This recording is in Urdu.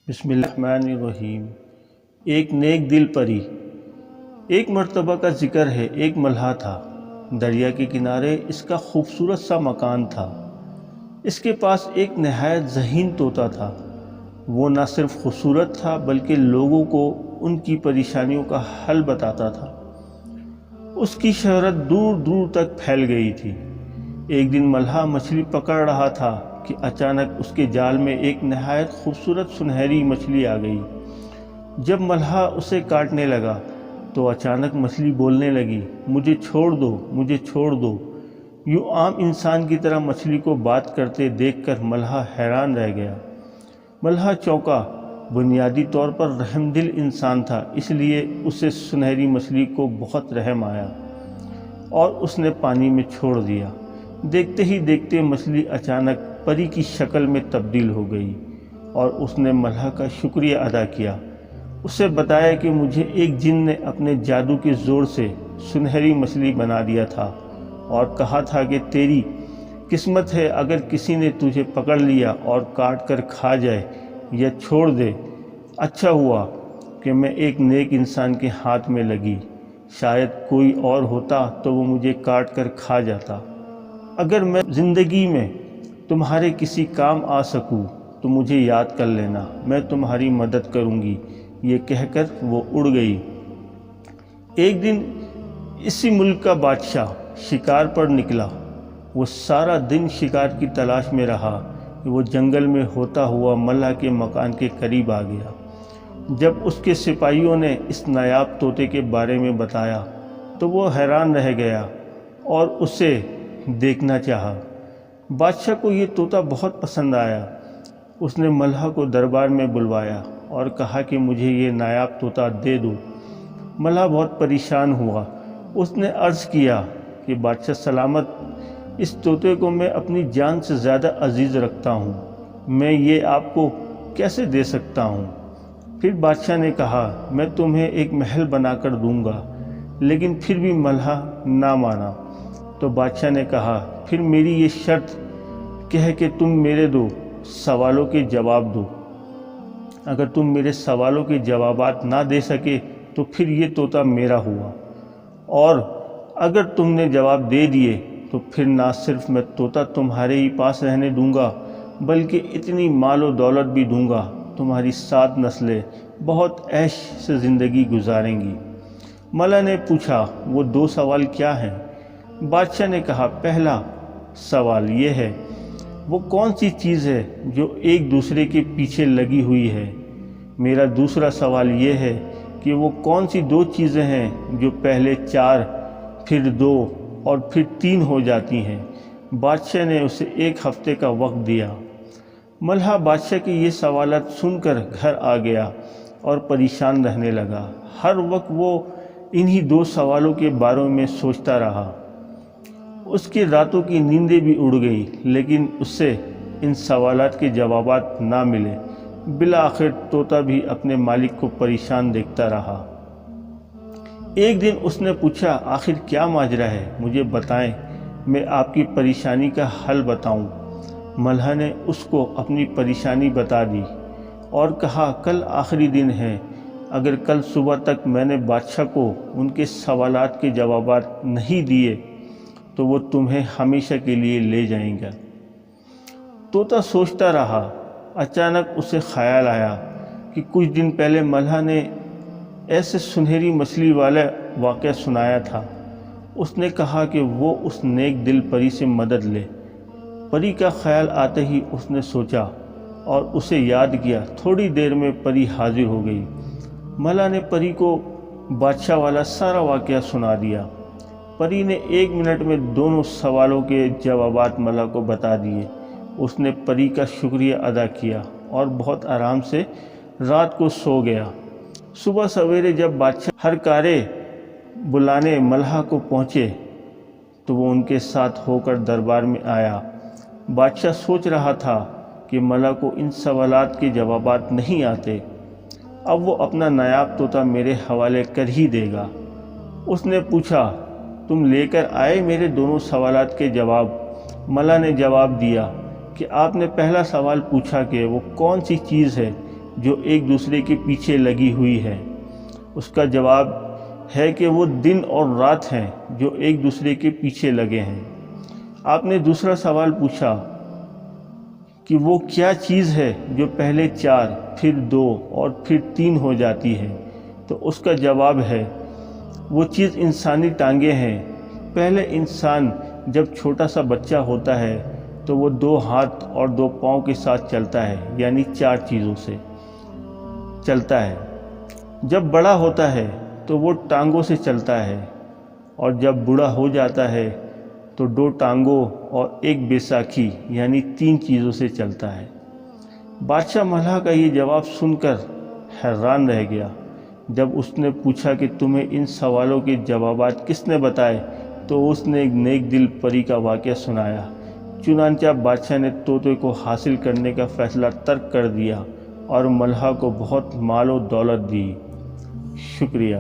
بسم اللہ الرحمن الرحیم۔ ایک نیک دل پری۔ ایک مرتبہ کا ذکر ہے، ایک ملہا تھا، دریا کے کنارے اس کا خوبصورت سا مکان تھا۔ اس کے پاس ایک نہایت ذہین طوطا تھا۔ وہ نہ صرف خوبصورت تھا بلکہ لوگوں کو ان کی پریشانیوں کا حل بتاتا تھا۔ اس کی شہرت دور دور تک پھیل گئی تھی۔ ایک دن ملہا مچھلی پکڑ رہا تھا کہ اچانک اس کے جال میں ایک نہایت خوبصورت سنہری مچھلی آ گئی۔ جب ملہا اسے کاٹنے لگا تو اچانک مچھلی بولنے لگی، مجھے چھوڑ دو، مجھے چھوڑ دو۔ یوں عام انسان کی طرح مچھلی کو بات کرتے دیکھ کر ملہا حیران رہ گیا۔ ملہا چونکا۔ بنیادی طور پر رحم دل انسان تھا، اس لیے اسے سنہری مچھلی کو بہت رحم آیا اور اس نے پانی میں چھوڑ دیا۔ دیکھتے ہی دیکھتے مچھلی اچانک پری کی شکل میں تبدیل ہو گئی اور اس نے ملہا کا شکریہ ادا کیا۔ اسے بتایا کہ مجھے ایک جن نے اپنے جادو کے زور سے سنہری مچھلی بنا دیا تھا اور کہا تھا کہ تیری قسمت ہے اگر کسی نے تجھے پکڑ لیا اور کاٹ کر کھا جائے یا چھوڑ دے۔ اچھا ہوا کہ میں ایک نیک انسان کے ہاتھ میں لگی، شاید کوئی اور ہوتا تو وہ مجھے کاٹ کر کھا جاتا۔ اگر میں زندگی میں تمہارے کسی کام آ سکوں تو مجھے یاد کر لینا، میں تمہاری مدد کروں گی۔ یہ کہہ کر وہ اڑ گئی۔ ایک دن اسی ملک کا بادشاہ شکار پر نکلا۔ وہ سارا دن شکار کی تلاش میں رہا کہ وہ جنگل میں ہوتا ہوا ملہا کے مکان کے قریب آ گیا۔ جب اس کے سپاہیوں نے اس نایاب طوطے کے بارے میں بتایا تو وہ حیران رہ گیا اور اسے دیکھنا چاہا۔ بادشاہ کو یہ طوطا بہت پسند آیا۔ اس نے ملہا کو دربار میں بلوایا اور کہا کہ مجھے یہ نایاب طوطا دے دو۔ ملہا بہت پریشان ہوا۔ اس نے عرض کیا کہ بادشاہ سلامت، اس طوطے کو میں اپنی جان سے زیادہ عزیز رکھتا ہوں، میں یہ آپ کو کیسے دے سکتا ہوں؟ پھر بادشاہ نے کہا میں تمہیں ایک محل بنا کر دوں گا، لیکن پھر بھی ملہا نہ مانا۔ تو بادشاہ نے کہا پھر میری یہ شرط کہہ کہ تم میرے دو سوالوں کے جواب دو۔ اگر تم میرے سوالوں کے جوابات نہ دے سکے تو پھر یہ طوطا میرا ہوا، اور اگر تم نے جواب دے دیے تو پھر نہ صرف میں طوطا تمہارے ہی پاس رہنے دوں گا بلکہ اتنی مال و دولت بھی دوں گا، تمہاری 7 نسلیں بہت عیش سے زندگی گزاریں گی۔ ملہا نے پوچھا وہ 2 سوال کیا ہیں؟ بادشاہ نے کہا پہلا سوال یہ ہے، وہ کون سی چیز ہے جو ایک دوسرے کے پیچھے لگی ہوئی ہے؟ میرا دوسرا سوال یہ ہے کہ وہ کون سی 2 چیزیں ہیں جو پہلے 4 پھر 2 اور پھر 3 ہو جاتی ہیں؟ بادشاہ نے اسے 1 ہفتے کا وقت دیا۔ ملہا بادشاہ کے یہ سوالات سن کر گھر آ گیا اور پریشان رہنے لگا۔ ہر وقت وہ انہی 2 سوالوں کے بارے میں سوچتا رہا۔ اس کی راتوں کی نیندیں بھی اڑ گئی، لیکن اس سے ان سوالات کے جوابات نہ ملے۔ بالآخر طوطا بھی اپنے مالک کو پریشان دیکھتا رہا۔ ایک دن اس نے پوچھا آخر کیا ماجرا ہے، مجھے بتائیں، میں آپ کی پریشانی کا حل بتاؤں۔ ملہا نے اس کو اپنی پریشانی بتا دی اور کہا کل آخری دن ہے، اگر کل صبح تک میں نے بادشاہ کو ان کے سوالات کے جوابات نہیں دیے تو وہ تمہیں ہمیشہ کے لیے لے جائیں گا۔ طوطا سوچتا رہا۔ اچانک اسے خیال آیا کہ کچھ دن پہلے ملہا نے ایسے سنہری مچھلی والا واقعہ سنایا تھا۔ اس نے کہا کہ وہ اس نیک دل پری سے مدد لے۔ پری کا خیال آتے ہی اس نے سوچا اور اسے یاد کیا۔ تھوڑی دیر میں پری حاضر ہو گئی۔ ملہا نے پری کو بادشاہ والا سارا واقعہ سنا دیا۔ پری نے 1 منٹ میں دونوں سوالوں کے جوابات ملہا کو بتا دیے۔ اس نے پری کا شکریہ ادا کیا اور بہت آرام سے رات کو سو گیا۔ صبح سویرے جب بادشاہ ہر کارے بلانے ملہا کو پہنچے تو وہ ان کے ساتھ ہو کر دربار میں آیا۔ بادشاہ سوچ رہا تھا کہ ملہا کو ان سوالات کے جوابات نہیں آتے، اب وہ اپنا نایاب طوطا میرے حوالے کر ہی دے گا۔ اس نے پوچھا تم لے کر آئے میرے دونوں سوالات کے جواب؟ ملہا نے جواب دیا کہ آپ نے پہلا سوال پوچھا کہ وہ کون سی چیز ہے جو ایک دوسرے کے پیچھے لگی ہوئی ہے؟ اس کا جواب ہے کہ وہ دن اور رات ہیں جو ایک دوسرے کے پیچھے لگے ہیں۔ آپ نے دوسرا سوال پوچھا کہ وہ کیا چیز ہے جو پہلے 4 پھر 2 اور پھر 3 ہو جاتی ہے؟ تو اس کا جواب ہے وہ چیز انسانی ٹانگیں ہیں۔ پہلے انسان جب چھوٹا سا بچہ ہوتا ہے تو وہ 2 ہاتھ اور 2 پاؤں کے ساتھ چلتا ہے، یعنی 4 چیزوں سے چلتا ہے۔ جب بڑا ہوتا ہے تو وہ ٹانگوں سے چلتا ہے، اور جب بوڑھا ہو جاتا ہے تو 2 ٹانگوں اور 1 بیساکھی یعنی 3 چیزوں سے چلتا ہے۔ بادشاہ ملہا کا یہ جواب سن کر حیران رہ گیا۔ جب اس نے پوچھا کہ تمہیں ان سوالوں کے جوابات کس نے بتائے تو اس نے ایک نیک دل پری کا واقعہ سنایا۔ چنانچہ بادشاہ نے طوطے کو حاصل کرنے کا فیصلہ ترک کر دیا اور ملہا کو بہت مال و دولت دی۔ شکریہ۔